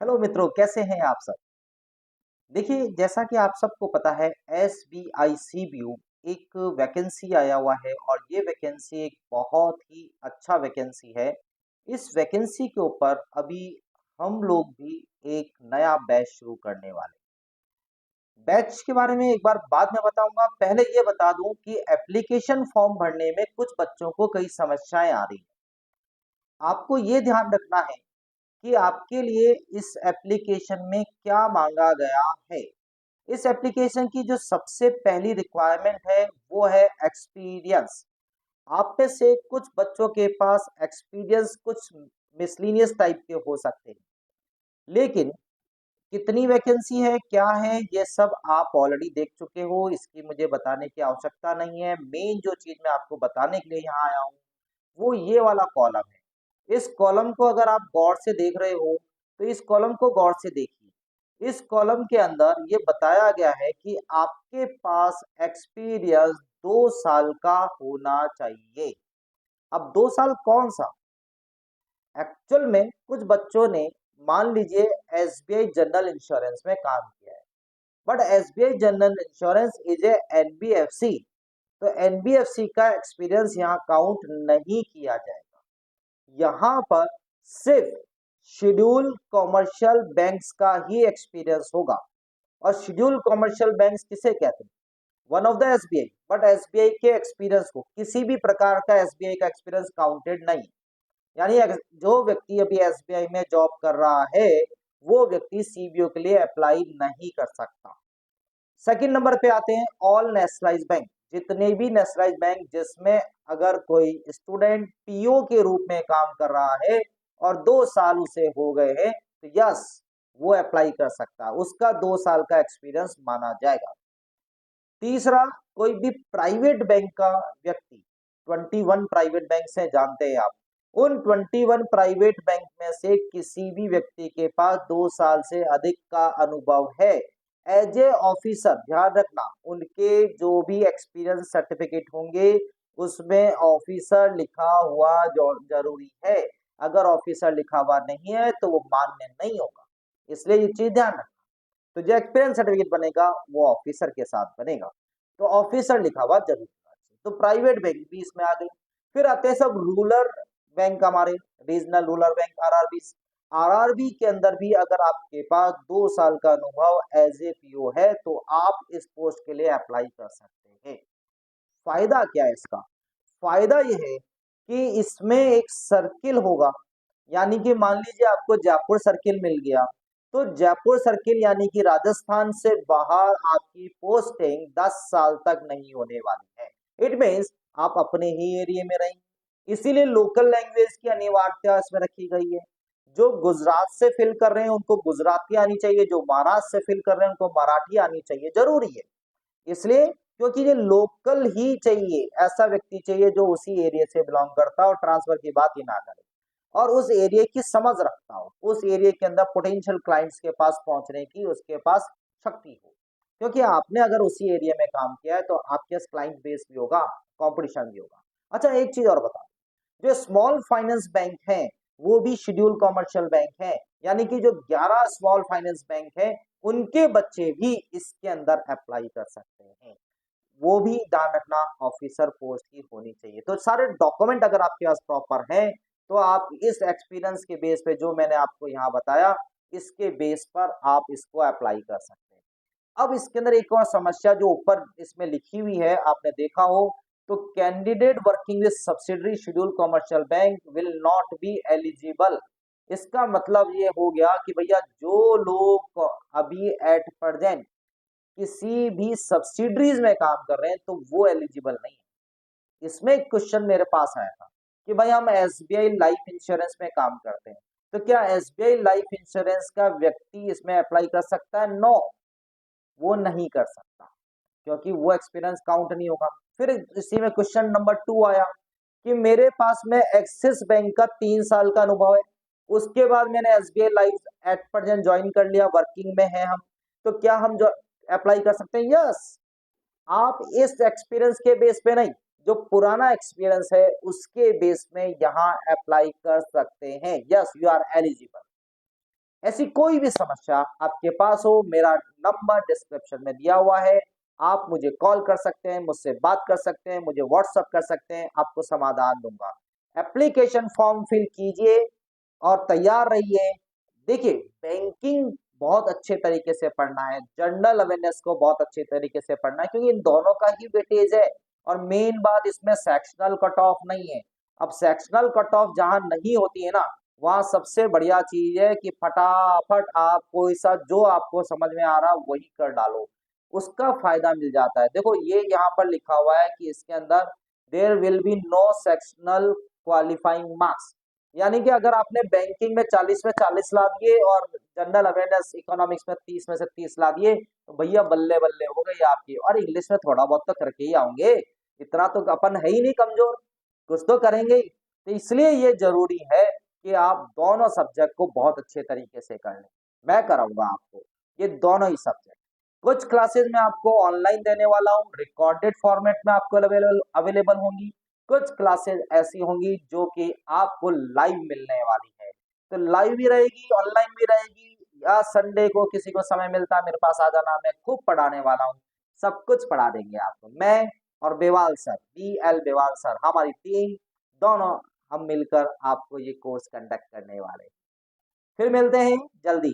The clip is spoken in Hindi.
हेलो मित्रों, कैसे हैं आप सब। देखिए, जैसा कि आप सबको पता है, S B I C B U एक वैकेंसी आया हुआ है और ये वैकेंसी एक बहुत ही अच्छा वैकेंसी है। इस वैकेंसी के ऊपर अभी हम लोग भी एक नया बैच शुरू करने वाले। बैच के बारे में एक बार बाद में बताऊंगा, पहले ये बता दूं कि एप्लीकेशन फॉर्म भरने में कुछ बच्चों को कई समस्याएं आ रही हैं। आपको ये ध्यान रखना है कि आपके लिए इस एप्लीकेशन में क्या मांगा गया है। इस एप्लीकेशन की जो सबसे पहली रिक्वायरमेंट है वो है एक्सपीरियंस। आप में से कुछ बच्चों के पास एक्सपीरियंस कुछ मिसलीनियस टाइप के हो सकते हैं, लेकिन कितनी वैकेंसी है, क्या है, ये सब आप ऑलरेडी देख चुके हो, इसकी मुझे बताने की आवश्यकता नहीं है। मेन जो चीज मैं आपको बताने के लिए यहाँ आया हूँ वो ये वाला कॉलम है। इस कॉलम को अगर आप गौर से देख रहे हो तो इस कॉलम को गौर से देखिए। इस कॉलम के अंदर ये बताया गया है कि आपके पास एक्सपीरियंस 2 साल का होना चाहिए। अब 2 साल कौन सा, एक्चुअल में कुछ बच्चों ने, मान लीजिए, एसबीआई जनरल इंश्योरेंस में काम किया है, but SBI general insurance is a NBFC, तो एनबीएफसी का एक्सपीरियंस यहाँ काउंट नहीं किया जाएगा। यहाँ पर सिर्फ शेड्यूल कॉमर्शियल बैंक्स का ही एक्सपीरियंस होगा। और शेड्यूल कॉमर्शियल बैंक्स किसे कहते हैं? One of the SBI, but SBI के एक्सपीरियंस को, किसी भी प्रकार का एसबीआई का एक्सपीरियंस काउंटेड नहीं। यानी जो व्यक्ति अभी एसबीआई में जॉब कर रहा है वो व्यक्ति सीबीओ के लिए अप्लाई नहीं कर सकता। सेकंड नंबर पे आते हैं ऑल नेशनलाइज बैंक। जितने भी नेशनलाइज बैंक जिसमें अगर कोई स्टूडेंट पीओ के रूप में काम कर रहा है और 2 साल उसे हो गए हैं तो यस, वो अप्लाई कर सकता है, उसका 2 साल का एक्सपीरियंस माना जाएगा। तीसरा, कोई भी प्राइवेट बैंक का व्यक्ति, 21 प्राइवेट बैंक है जानते हैं आप, उन 21 प्राइवेट बैंक में से किसी भी व्यक्ति के पास 2 साल से अधिक का अनुभव है एज ए ऑफिसर। ध्यान रखना, उनके जो भी एक्सपीरियंस सर्टिफिकेट होंगे उसमें ऑफिसर लिखा हुआ जो जरूरी है। अगर ऑफिसर लिखा हुआ नहीं है तो वो मान्य नहीं होगा, इसलिए ये चीज ध्यान रखना। तो जो एक्सपीरियंस सर्टिफिकेट बनेगा वो ऑफिसर के साथ बनेगा, तो ऑफिसर लिखा हुआ जरूर होना चाहिए। तो प्राइवेट बैंक भी इसमें आ गई। फिर आते हैं सब रूरल बैंक, हमारे regional rural bank, RRB. RRB के अंदर भी अगर आपके पास 2 साल का अनुभव एज ए पीओ है तो आप इस पोस्ट के लिए अप्लाई कर सकते हैं। फायदा क्या है इसका? फायदा यह है कि इसमें एक सर्किल होगा। यानी कि मान लीजिए आपको जयपुर सर्किल मिल गया, तो जयपुर सर्किल यानी कि राजस्थान से बाहर आपकी पोस्टिंग 10 साल तक नहीं होने वाली है। इट मीन्स आप अपने ही एरिया में रहेंगे। इसीलिए लोकल लैंग्वेज की अनिवार्यता इसमें रखी गई है। जो गुजरात से फिल कर रहे हैं उनको गुजराती आनी चाहिए, जो महाराष्ट्र से फिल कर रहे हैं उनको मराठी आनी चाहिए, जरूरी है। इसलिए क्योंकि ये लोकल ही चाहिए, ऐसा व्यक्ति चाहिए जो उसी एरिया से बिलोंग करता हो और ट्रांसफर की बात ही ना करे और उस एरिया की समझ रखता हो, उस एरिया के अंदर पोटेंशियल क्लाइंट्स के पास पहुंचने की उसके पास शक्ति हो। क्योंकि आपने अगर उसी एरिया में काम किया है तो आपके पास क्लाइंट बेस भी होगा, कंपटीशन भी होगा। अच्छा, एक चीज और बता, जो स्मॉल फाइनेंस बैंक हैं वो भी शेड्यूल कॉमर्शियल बैंक हैं। यानी कि जो 11 स्मॉल फाइनेंस बैंक हैं उनके बच्चे भी इसके अंदर अप्लाई कर सकते हैं। वो भी ध्यान रखना, ऑफिसर पोस्ट की होनी चाहिए। तो सारे डॉक्यूमेंट अगर आपके पास प्रॉपर हैं तो आप इस एक्सपीरियंस के बेस पे जो मैंने आपको यहाँ बताया, इसके बेस पर आप इसको अप्लाई कर सकते हैं। अब इसके अंदर एक और समस्या जो ऊपर इसमें लिखी हुई है, आपने देखा हो, तो candidate working with subsidiary schedule commercial bank will not be eligible. इसका मतलब ये हो गया कि भैया जो लोग अभी एट प्रेजेंट किसी भी सब्सिडरीज में काम कर रहे हैं तो वो एलिजिबल नहीं है। इसमें एक क्वेश्चन मेरे पास आया था कि भाई हम एसबीआई लाइफ इंश्योरेंस में काम करते हैं, तो क्या एसबीआई लाइफ इंश्योरेंस का व्यक्ति इसमें अप्लाई कर सकता है? नो, वो नहीं कर सकता, क्योंकि वो एक्सपीरियंस काउंट नहीं होगा। फिर इसी में क्वेश्चन नंबर 2 आया कि मेरे पास में एक्सिस बैंक का 3 साल का अनुभव है, उसके बाद मैंने SBI life at present join कर लिया, वर्किंग में है हम, तो क्या हम जो अप्लाई कर सकते हैं? यस, आप इस एक्सपीरियंस के बेस पे नहीं, जो पुराना एक्सपीरियंस है उसके बेस में यहाँ अप्लाई कर सकते हैं। Yes, you are eligible. ऐसी कोई भी समस्या आपके पास हो, मेरा नंबर डिस्क्रिप्शन में दिया हुआ है। आप मुझे कॉल कर सकते हैं, मुझसे बात कर सकते हैं, मुझे व्हाट्सएप कर सकते हैं, आपको समाधान दूंगा। एप्लीकेशन फॉर्म फिल कीजिए और तैयार रहिए। देखिए, बैंकिंग बहुत अच्छे तरीके से पढ़ना है, जनरल अवेयरनेस को बहुत अच्छे तरीके से पढ़ना है, क्योंकि इन दोनों का ही वेटेज है। और मेन बात, इसमें सेक्शनल कट ऑफ नहीं है। अब सेक्शनल कट ऑफ जहां नहीं होती है ना, वहां सबसे बढ़िया चीज है कि फटाफट आप कोई सा जो आपको समझ में आ रहा वही कर डालो, उसका फायदा मिल जाता है। देखो, ये यहाँ पर लिखा हुआ है कि इसके अंदर there will be no sectional qualifying marks. यानी कि अगर आपने बैंकिंग में 40 में 40 ला दिए और जनरल अवेयरनेस इकोनॉमिक्स में 30 में से 30 ला दिए, तो भैया बल्ले बल्ले हो गई आपकी। और इंग्लिश में थोड़ा बहुत तो करके ही आऊंगे, इतना तो अपन है ही नहीं कमजोर, कुछ तो करेंगे ही। तो इसलिए ये जरूरी है कि आप दोनों सब्जेक्ट को बहुत अच्छे तरीके से कर लें। मैं कराऊंगा आपको ये दोनों ही सब्जेक्ट। कुछ क्लासेस में आपको ऑनलाइन देने वाला हूँ, रिकॉर्डेड फॉर्मेट में आपको अवेलेबल अवेलेबल होंगी। कुछ क्लासेस ऐसी होंगी जो कि आपको लाइव मिलने वाली है। तो लाइव भी रहेगी, ऑनलाइन भी रहेगी, या संडे को किसी को समय मिलता है मेरे पास आ जाना, मैं खूब पढ़ाने वाला हूँ। सब कुछ पढ़ा देंगे आपको, मैं और Bewal sir, BL Bewal sir, हमारी टीम, दोनों हम मिलकर आपको ये कोर्स कंडक्ट करने वाले हैं। फिर मिलते हैं जल्दी।